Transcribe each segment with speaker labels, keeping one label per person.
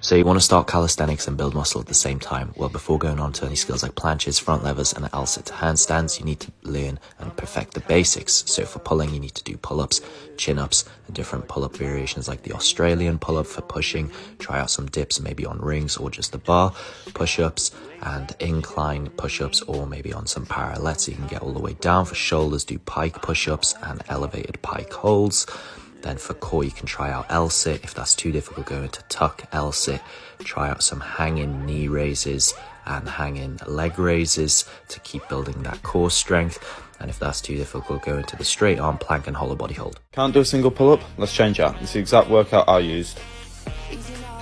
Speaker 1: So you want to start calisthenics and build muscle at the same time. Well, before going on to any skills like planches, front levers, and L-sit to handstands, you need to learn and perfect the basics. So for pulling, you need to do pull-ups, chin-ups, and different pull-up variations like the Australian pull-up for pushing. Try out some dips, maybe on rings or just the bar, push-ups, and incline push-ups, or maybe on some parallettes so you can get all the way down. For shoulders, do pike push-ups and elevated pike holds. Then for core, you can try out L-sit. If that's too difficult, go into tuck L-sit. Try out some hanging knee raises and hanging leg raises to keep building that core strength. And if that's too difficult, go into the straight arm plank and hollow body hold.
Speaker 2: Can't do a single pull-up? Let's change that. It's the exact workout I used.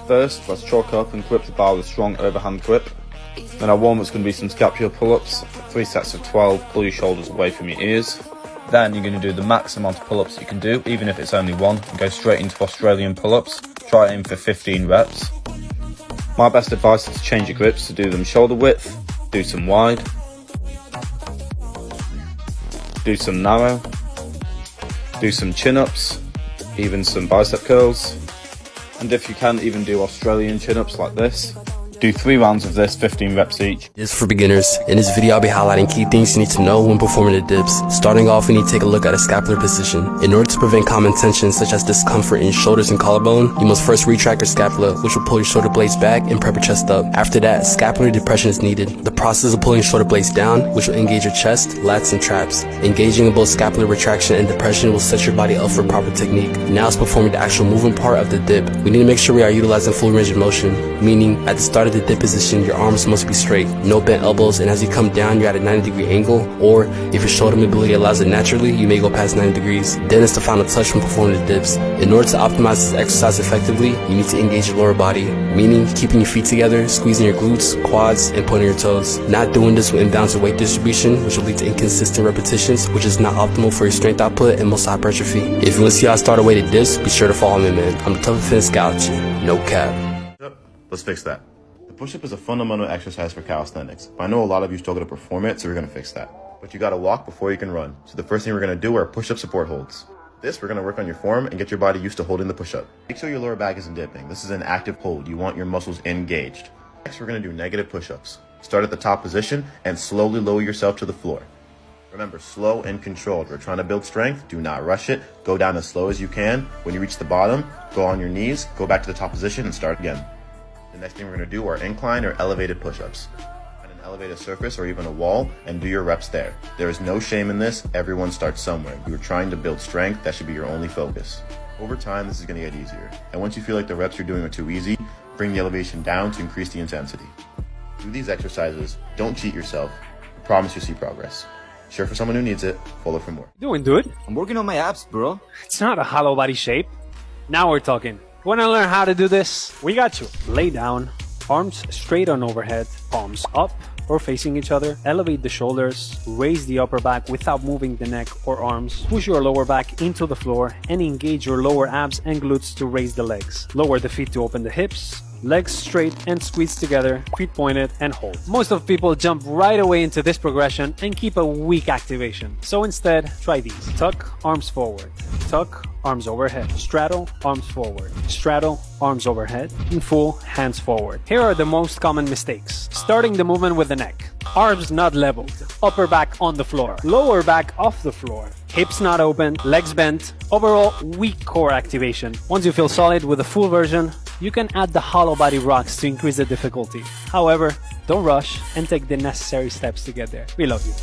Speaker 2: First, let's chalk up and grip the bar with a strong overhand grip. Then our warm-up's going to be some scapular pull-ups, 3 sets of 12, pull your shoulders away from your ears. Then you're going to do the max amount of pull-ups you can do, even if it's only one, and go straight into Australian pull-ups. Try aim for 15 reps. My best advice is to change your grips, to do them shoulder width, do some wide, do some narrow, do some chin-ups, even some bicep curls, and if you can, even do Australian chin-ups like this. Do 3 rounds of this, 15 reps each.
Speaker 3: This is for beginners. In this video, I'll be highlighting key things you need to know when performing the dips. Starting off, we need to take a look at a scapular position. In order to prevent common tensions such as discomfort in your shoulders and collarbone, you must first retract your scapula, which will pull your shoulder blades back and prep your chest up. After that, scapular depression is needed. The process of pulling your shoulder blades down, which will engage your chest, lats, and traps. Engaging in both scapular retraction and depression will set your body up for proper technique. Now it's performing the actual movement part of the dip. We need to make sure we are utilizing full range of motion, meaning at the start of the dip position, your arms must be straight, no bent elbows, and as you come down, you're at a 90-degree angle, or if your shoulder mobility allows it naturally, you may go past 90 degrees. Then it's the final touch when performing the dips. In order to optimize this exercise effectively, you need to engage your lower body, meaning keeping your feet together, squeezing your glutes, quads, and pointing your toes. Not doing this will imbalance your weight distribution, which will lead to inconsistent repetitions, which is not optimal for your strength output and muscle hypertrophy. If you want to see how I start a weighted dips, be sure to follow me, man. I'm the toughest fitness galaxy, no cap.
Speaker 4: Yep, let's fix that. The push-up is a fundamental exercise for calisthenics, but I know a lot of you struggle to perform it, so we're going to fix that. But you got to walk before you can run, so the first thing we're going to do are push-up support holds. This, we're going to work on your form and get your body used to holding the push-up. Make sure your lower back isn't dipping. This is an active hold. You want your muscles engaged. Next, we're going to do negative push-ups. Start at the top position and slowly lower yourself to the floor. Remember, slow and controlled. We're trying to build strength. Do not rush it. Go down as slow as you can. When you reach the bottom, go on your knees, go back to the top position and start again. The next thing we're going to do are incline or elevated push-ups. Find an elevated surface or even a wall and do your reps there. There is no shame in this. Everyone starts somewhere. You are trying to build strength. That should be your only focus. Over time, this is going to get easier. And once you feel like the reps you're doing are too easy, bring the elevation down to increase the intensity. Do these exercises. Don't cheat yourself. I promise you'll see progress. Share for someone who needs it. Follow for more.
Speaker 5: Doing, dude?
Speaker 6: I'm working on my abs, bro.
Speaker 5: It's not a hollow body shape. Now we're talking. Want to learn how to do this? We got you. Lay down, arms straight on overhead, palms up or facing each other. Elevate the shoulders, raise the upper back without moving the neck or arms. Push your lower back into the floor and engage your lower abs and glutes to raise the legs. Lower the feet to open the hips. Legs straight and squeeze together, feet pointed and hold. Most of people jump right away into this progression and keep a weak activation. So instead, try these. Tuck, arms forward. Tuck, arms overhead. Straddle, arms forward. Straddle, arms overhead. And full, hands forward. Here are the most common mistakes. Starting the movement with the neck. Arms not leveled. Upper back on the floor. Lower back off the floor. Hips not open. Legs bent. Overall, weak core activation. Once you feel solid with the full version, you can add the hollow body rocks to increase the difficulty. However, don't rush and take the necessary steps to get there. We love you.